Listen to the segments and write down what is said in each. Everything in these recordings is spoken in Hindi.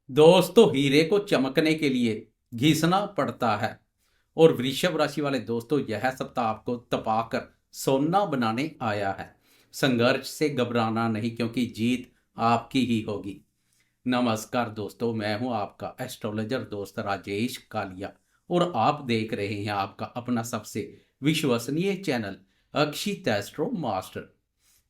दोस्तों, हीरे को चमकने के लिए घिसना पड़ता है। और वृषभ राशि वाले दोस्तों, यह सप्ताह आपको तपाकर सोना बनाने आया है। संघर्ष से घबराना नहीं, क्योंकि जीत आपकी ही होगी। नमस्कार दोस्तों, मैं हूं आपका एस्ट्रोलॉजर दोस्त राजेश कालिया। और आप देख रहे हैं आपका अपना सबसे विश्वसनीय चैनल अक्षित एस्ट्रो मास्टर।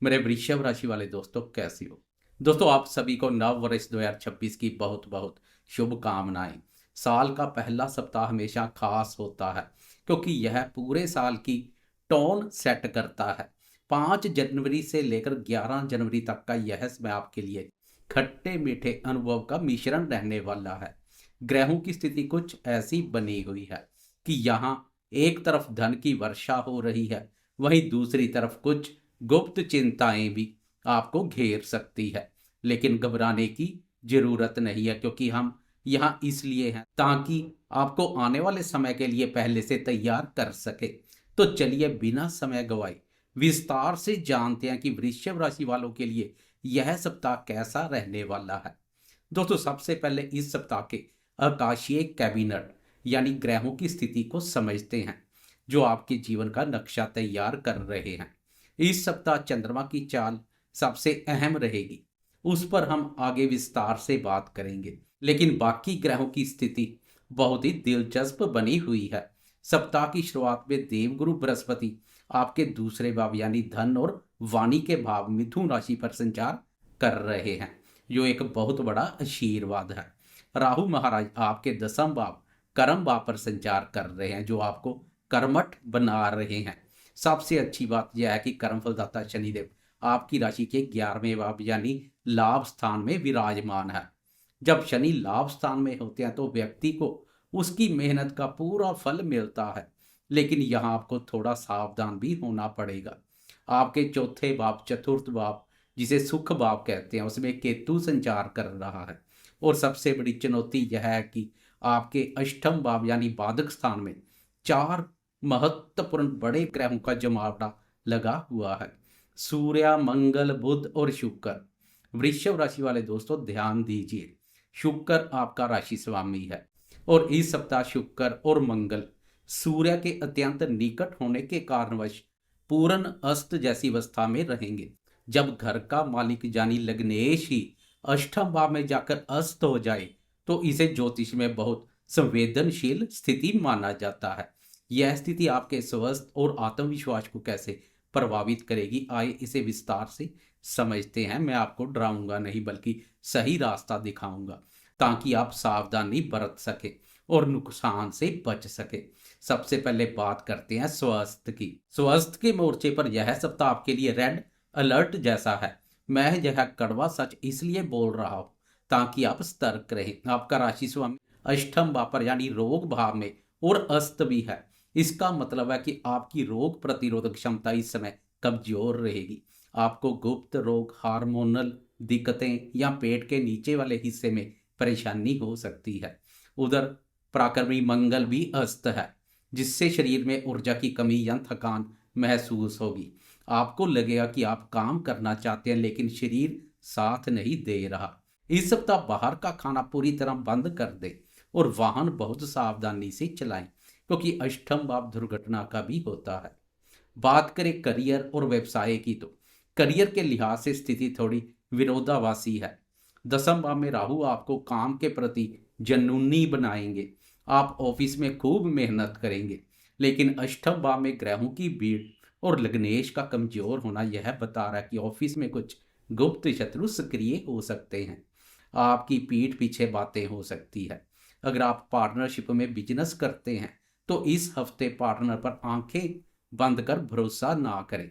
मेरे वृषभ राशि वाले दोस्तों, कैसे हो? दोस्तों, आप सभी को नव वर्ष 2026 की बहुत बहुत शुभकामनाएं। साल का पहला सप्ताह हमेशा खास होता है, क्योंकि यह पूरे साल की टोन सेट करता है। 5 जनवरी से लेकर 11 जनवरी तक का यह समय आपके लिए खट्टे मीठे अनुभव का मिश्रण रहने वाला है। ग्रहों की स्थिति कुछ ऐसी बनी हुई है कि यहाँ एक तरफ धन की वर्षा हो रही है, वहीं दूसरी तरफ कुछ गुप्त चिंताएं भी आपको घेर सकती है। लेकिन घबराने की जरूरत नहीं है, क्योंकि हम यहाँ इसलिए हैं ताकि आपको आने वाले समय के लिए पहले से तैयार कर सके। तो चलिए बिना समय गवाए विस्तार से जानते हैं कि वृश्चिक राशि वालों के लिए यह सप्ताह कैसा रहने वाला है। दोस्तों, सबसे पहले इस सप्ताह के आकाशीय कैबिनेट यानी ग्रहों की स्थिति को समझते हैं, जो आपके जीवन का नक्शा तैयार कर रहे हैं। इस सप्ताह चंद्रमा की चाल सबसे अहम रहेगी, उस पर हम आगे विस्तार से बात करेंगे। लेकिन बाकी ग्रहों की स्थिति बहुत ही दिलचस्प बनी हुई है। सप्ताह की शुरुआत में देवगुरु बृहस्पति आपके दूसरे भाव यानी धन और वाणी के भाव मिथुन राशि पर संचार कर रहे हैं, जो एक बहुत बड़ा आशीर्वाद है। राहु महाराज आपके दसम भाव कर्म भाव पर संचार कर रहे हैं, जो आपको कर्मठ बना रहे हैं। सबसे अच्छी बात यह है कि कर्म फलदाता शनिदेव आपकी राशि के 11वें भाव यानी लाभ स्थान में विराजमान है। जब शनि लाभ स्थान में होते हैं तो व्यक्ति को उसकी मेहनत का पूरा फल मिलता है। लेकिन यहाँ आपको थोड़ा सावधान भी होना पड़ेगा। आपके चौथे भाव चतुर्थ भाव, जिसे सुख भाव कहते हैं, उसमें केतु संचार कर रहा है। और सबसे बड़ी चुनौती यह है कि आपके अष्टम भाव यानी बाधक स्थान में 4 महत्वपूर्ण बड़े ग्रहों का जमावड़ा लगा हुआ है। सूर्य, मंगल, बुध और शुक्र। वृषभ राशि वाले दोस्तों, ध्यान दीजिए, शुक्र आपका राशि स्वामी है। और इस सप्ताह शुक्र और मंगल सूर्य के अत्यंत निकट होने के कारणवश पूर्ण अस्त जैसी अवस्था में रहेंगे। जब घर का मालिक यानी लग्नेश ही अष्टम भाव में जाकर अस्त हो जाए तो इसे ज्योतिष में बहुत संवेदनशील स्थिति माना जाता है। यह स्थिति आपके स्वस्थ और आत्मविश्वास को कैसे प्रभावित करेगी, आइए इसे विस्तार से समझते हैं। मैं आपको डराऊंगा नहीं, बल्कि सही रास्ता दिखाऊंगा, ताकि आप सावधानी बरत सके और नुकसान से बच सके। सबसे पहले बात करते हैं स्वास्थ्य की। स्वास्थ्य के मोर्चे पर यह सप्ताह आपके लिए रेड अलर्ट जैसा है। मैं यह कड़वा सच इसलिए बोल रहा हूं ताकि आप सतर्क रहें। आपका राशि स्वामी अष्टम भाव पर यानी रोग भाव में और अस्त भी है। इसका मतलब है कि आपकी रोग प्रतिरोधक क्षमता इस समय कमजोर रहेगी। आपको गुप्त रोग, हार्मोनल दिक्कतें या पेट के नीचे वाले हिस्से में परेशानी हो सकती है। उधर पराक्रमी मंगल भी अस्त है, जिससे शरीर में ऊर्जा की कमी या थकान महसूस होगी। आपको लगेगा कि आप काम करना चाहते हैं, लेकिन शरीर साथ नहीं दे रहा। इस सप्ताह बाहर का खाना पूरी तरह बंद कर दे और वाहन बहुत सावधानी से चलाएं, क्योंकि अष्टम भाव दुर्घटना का भी होता है। बात करें करियर और व्यवसाय की, तो करियर के लिहाज से स्थिति थोड़ी विरोधाभासी है। दसम भाव में राहु आपको काम के प्रति जुनूनी बनाएंगे। आप ऑफिस में खूब मेहनत करेंगे, लेकिन अष्टम भाव में ग्रहों की भीड़ और लग्नेश का कमजोर होना यह बता रहा है कि ऑफिस में कुछ गुप्त शत्रु सक्रिय हो सकते हैं। आपकी पीठ पीछे बातें हो सकती है। अगर आप पार्टनरशिप में बिजनेस करते हैं तो इस हफ्ते पार्टनर पर आंखें बंद कर भरोसा ना करें।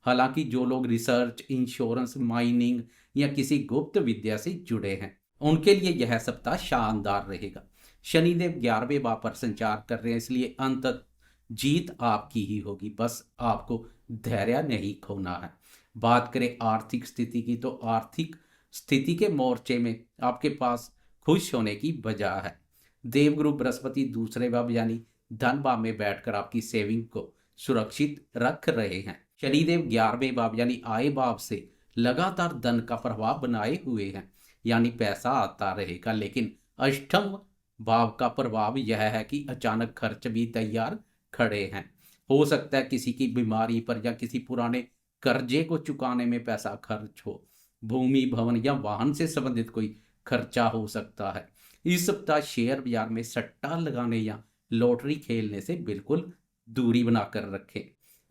हालांकि जो लोग रिसर्च, इंश्योरेंस, माइनिंग या किसी गुप्त विद्या से जुड़े हैं, उनके लिए यह सप्ताह शानदार रहेगा। शनिदेव 11वें भाव पर संचार कर रहे हैं, इसलिए अंत जीत आपकी ही होगी। बस आपको धैर्य नहीं खोना है। बात करें आर्थिक स्थिति की, तो आर्थिक स्थिति के मोर्चे में आपके पास खुश होने की वजह है। देवगुरु बृहस्पति दूसरे भाव यानी धन भाव में बैठकर आपकी सेविंग को सुरक्षित रख रहे हैं। शनिदेव 11वें भाव यानी आय भाव से लगातार धन का प्रभाव बनाए हुए हैं, यानी पैसा आता रहेगा। लेकिन अष्टम भाव का प्रभाव यह है कि अचानक खर्च भी तैयार खड़े हैं। हो सकता है किसी की बीमारी पर या किसी पुराने कर्जे को चुकाने में पैसा खर्च हो। भूमि, भवन या वाहन से संबंधित कोई खर्चा हो सकता है। इस सप्ताह शेयर बाजार में सट्टा लगाने या लॉटरी खेलने से बिल्कुल दूरी बनाकर रखें,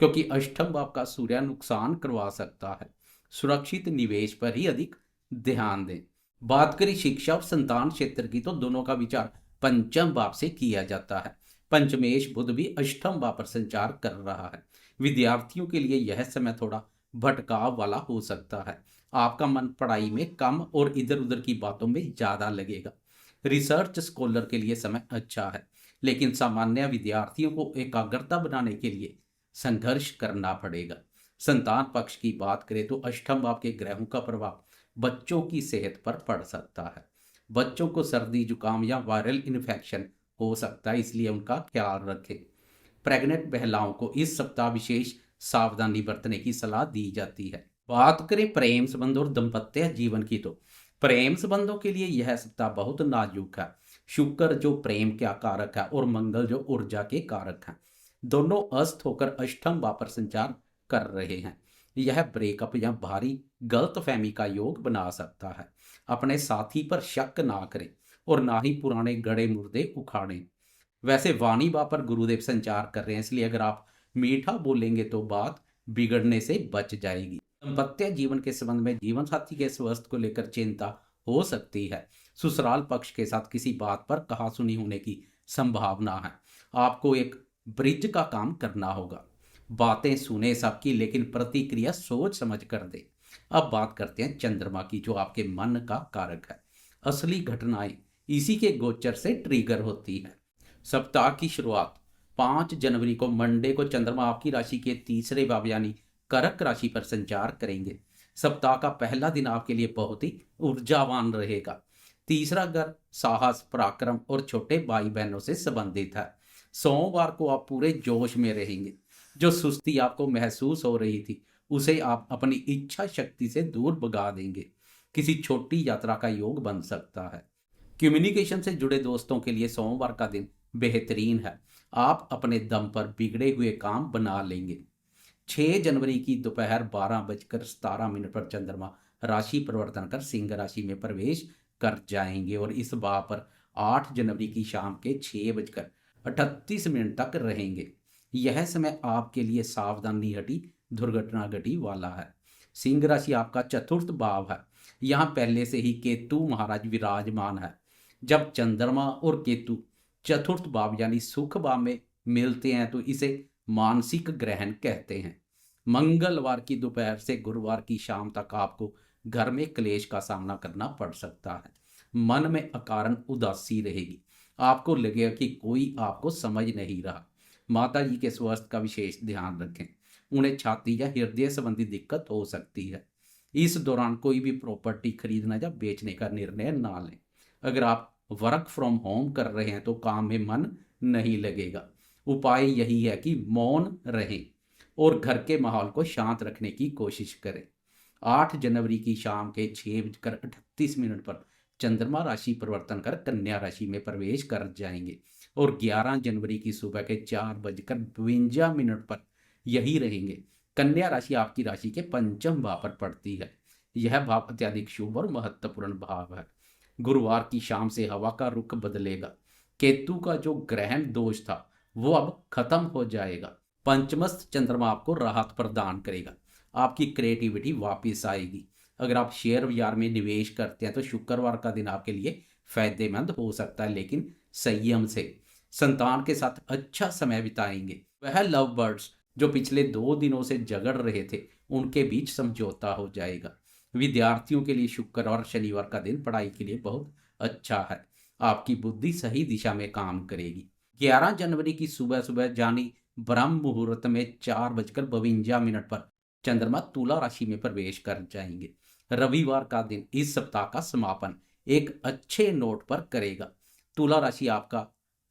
क्योंकि अष्टम भाव का सूर्य नुकसान करवा सकता है। सुरक्षित निवेश पर ही अधिक ध्यान दें। बात करें शिक्षा और संतान क्षेत्र की, तो दोनों का विचार पंचम भाव से किया जाता है। पंचमेश बुध भी अष्टम भाव पर संचार कर रहा है। विद्यार्थियों के लिए यह समय थोड़ा भटकाव वाला हो सकता है। आपका मन पढ़ाई में कम और इधर उधर की बातों में ज्यादा लगेगा। रिसर्च स्कॉलर के लिए समय अच्छा है, लेकिन सामान्य विद्यार्थियों को एकाग्रता बनाने के लिए संघर्ष करना पड़ेगा। संतान पक्ष की बात करें तो अष्टम भाव के ग्रहों का प्रभाव बच्चों की सेहत पर पड़ सकता है। बच्चों को सर्दी, जुकाम या वायरल इन्फेक्शन हो सकता है, इसलिए उनका ख्याल रखें। प्रेग्नेंट महिलाओं को इस सप्ताह विशेष सावधानी बरतने की सलाह दी जाती है। बात करें प्रेम संबंध और दाम्पत्य जीवन की, तो प्रेम संबंधों के लिए यह सप्ताह बहुत नाजुक है। शुक्र जो प्रेम का कारक है और मंगल जो ऊर्जा के कारक हैं, दोनों अस्त होकर अष्टम भाव पर संचार कर रहे हैं। यह ब्रेकअप या भारी गलतफहमी का योग बना सकता है। अपने साथी पर शक ना करें और ना ही पुराने गड़े मुर्दे उखाड़ें। वैसे वाणी भाव पर गुरुदेव संचार कर रहे हैं, इसलिए अगर आप मीठा बोलेंगे तो बात बिगड़ने से बच जाएगी। दाम्पत्य जीवन के संबंध में जीवन साथी के स्वास्थ्य को लेकर चिंता हो सकती है। ससुराल पक्ष के साथ किसी बात पर कहासुनी होने की संभावना है। आपको एक ब्रिज का काम करना होगा। बातें सुने सबकी, लेकिन प्रतिक्रिया सोच समझ कर दे। अब बात करते हैं चंद्रमा की, जो आपके मन का कारक है। असली घटनाएं इसी के गोचर से ट्रिगर होती है। सप्ताह की शुरुआत 5 जनवरी को मंडे को चंद्रमा आपकी राशि के तीसरे भाव यानी कर्क राशि पर संचार करेंगे। सप्ताह का पहला दिन आपके लिए बहुत ही ऊर्जावान रहेगा। तीसरा घर साहस, पराक्रम और छोटे भाई बहनों से संबंधित है। सोमवार को आप पूरे जोश में रहेंगे। जो सुस्ती आपको महसूस हो रही थी, उसे आप अपनी इच्छा शक्ति से दूर भगा देंगे। किसी छोटी यात्रा का योग बन सकता है। कम्युनिकेशन से जुड़े दोस्तों के लिए सोमवार का दिन बेहतरीन है। आप अपने दम पर बिगड़े हुए काम बना लेंगे। 6 जनवरी की दोपहर 12:17 पर चंद्रमा राशि परिवर्तन कर सिंह राशि में प्रवेश कर जाएंगे और इस भाव पर 8 जनवरी की शाम के 6:38 तक रहेंगे। यह समय आपके लिए सावधानी हटी, दुर्घटना घटी वाला है। सिंह राशि आपका चतुर्थ भाव है। यहाँ पहले से ही केतु महाराज विराजमान है। जब चंद्रमा और केतु चतुर्थ भाव यानी सुख भाव में मिलते हैं तो इसे मानसिक ग्रहण कहते हैं। मंगलवार की दोपहर से गुरुवार की शाम तक आपको घर में क्लेश का सामना करना पड़ सकता है। मन में अकारण उदासी रहेगी। आपको लगेगा कि कोई आपको समझ नहीं रहा। माता जी के स्वास्थ्य का विशेष ध्यान रखें। उन्हें छाती या हृदय संबंधी दिक्कत हो सकती है। इस दौरान कोई भी प्रॉपर्टी खरीदना या बेचने का निर्णय ना लें। अगर आप वर्क फ्रॉम होम कर रहे हैं तो काम में मन नहीं लगेगा। उपाय यही है कि मौन रहें और घर के माहौल को शांत रखने की कोशिश करें। 8 जनवरी की शाम के 6:38 पर चंद्रमा राशि परिवर्तन कर कन्या राशि में प्रवेश कर जाएंगे और 11 जनवरी की सुबह के 4:52 पर यही रहेंगे। कन्या राशि आपकी राशि के पंचम भाव पर पड़ती है। यह भाव अत्यधिक शुभ और महत्वपूर्ण भाव है। गुरुवार की शाम से हवा का रुख बदलेगा। केतु का जो ग्रहण दोष था वो अब खत्म हो जाएगा। पंचमस्थ चंद्रमा आपको राहत प्रदान करेगा। आपकी क्रिएटिविटी वापस आएगी। अगर आप शेयर बाजार में निवेश करते हैं तो शुक्रवार का दिन आपके लिए फायदेमंद हो सकता है, लेकिन संयम से। संतान के साथ अच्छा समय बिताएंगे। वह लव बर्ड्स जो पिछले 2 दिनों से झगड़ रहे थे, उनके बीच समझौता हो जाएगा। विद्यार्थियों के लिए शुक्र और शनिवार का दिन पढ़ाई के लिए बहुत अच्छा है। आपकी बुद्धि सही दिशा में काम करेगी। 11 जनवरी की सुबह सुबह यानी ब्रह्म मुहूर्त में 4:52 पर चंद्रमा तुला राशि में प्रवेश कर जाएंगे। रविवार का दिन इस सप्ताह का समापन एक अच्छे नोट पर करेगा। तुला राशि आपका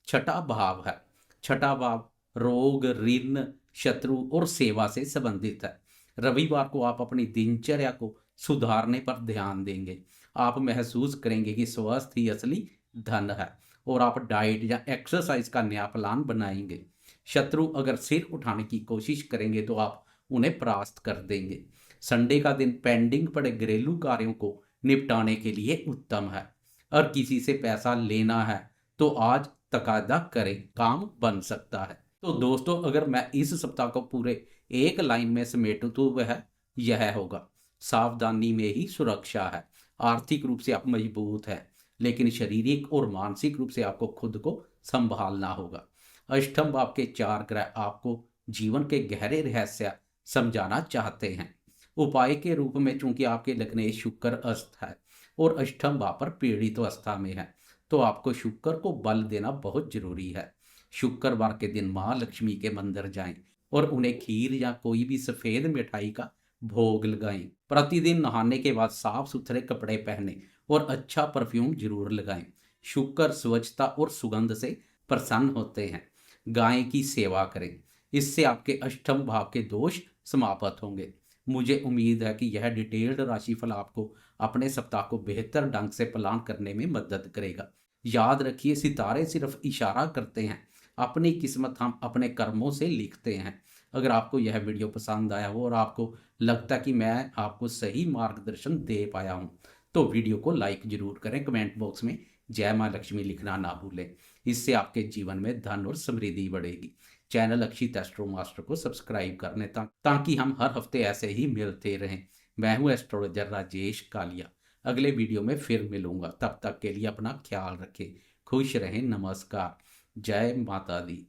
छठा भाव है। छठा भाव रोग, ऋण, शत्रु और सेवा से संबंधित है। रविवार को आप अपनी दिनचर्या को सुधारने पर ध्यान देंगे आप महसूस करेंगे कि स्वास्थ्य ही असली धन है और आप डाइट या एक्सरसाइज का नया प्लान बनाएंगे। शत्रु अगर सिर उठाने की कोशिश करेंगे तो आप उन्हें परास्त कर देंगे। संडे का दिन पेंडिंग पड़े घरेलू कार्यों को निपटाने के लिए उत्तम है। और किसी से पैसा लेना है तो आज तकादा करें, काम बन सकता है। तो दोस्तों, अगर मैं इस सप्ताह को पूरे एक लाइन में समेटूं तो वह यह होगा, सावधानी में ही सुरक्षा है। आर्थिक रूप से आप मजबूत है, लेकिन शारीरिक और मानसिक रूप से आपको खुद को संभालना होगा। अष्टम भाव के 4 ग्रह आपको जीवन के गहरे रहस्य समझाना चाहते हैं। उपाय के रूप में, चूंकि आपके लग्नेश शुक्र अस्त है और अष्टम भाव पर पीड़ित अवस्था में है, तो आपको शुक्र को बल देना बहुत जरूरी है। शुक्रवार के दिन माँ लक्ष्मी के मंदिर जाएं और उन्हें खीर या कोई भी सफेद मिठाई का भोग लगाएं। प्रतिदिन नहाने के बाद साफ सुथरे कपड़े पहने और अच्छा परफ्यूम जरूर लगाएं। शुक्र स्वच्छता और सुगंध से प्रसन्न होते हैं। गाय की सेवा करें, इससे आपके अष्टम भाव के दोष समाप्त होंगे। मुझे उम्मीद है कि यह डिटेल्ड राशिफल आपको अपने सप्ताह को बेहतर ढंग से प्लान करने में मदद करेगा। याद रखिए, सितारे सिर्फ इशारा करते हैं, अपनी किस्मत हम अपने कर्मों से लिखते हैं। अगर आपको यह वीडियो पसंद आया हो और आपको लगता है कि मैं आपको सही मार्गदर्शन दे पाया हूं, तो वीडियो को लाइक जरूर करें। कमेंट बॉक्स में जय माँ लक्ष्मी लिखना ना भूलें। इससे आपके जीवन में धन और समृद्धि बढ़ेगी। चैनल अक्षित एस्ट्रो मास्टर को सब्सक्राइब कर लें ताकि हम हर हफ्ते ऐसे ही मिलते रहें। मैं हूँ एस्ट्रोलॉजर राजेश कालिया। अगले वीडियो में फिर मिलूंगा, तब तक के लिए अपना ख्याल रखें, खुश रहें। नमस्कार, जय माता दी।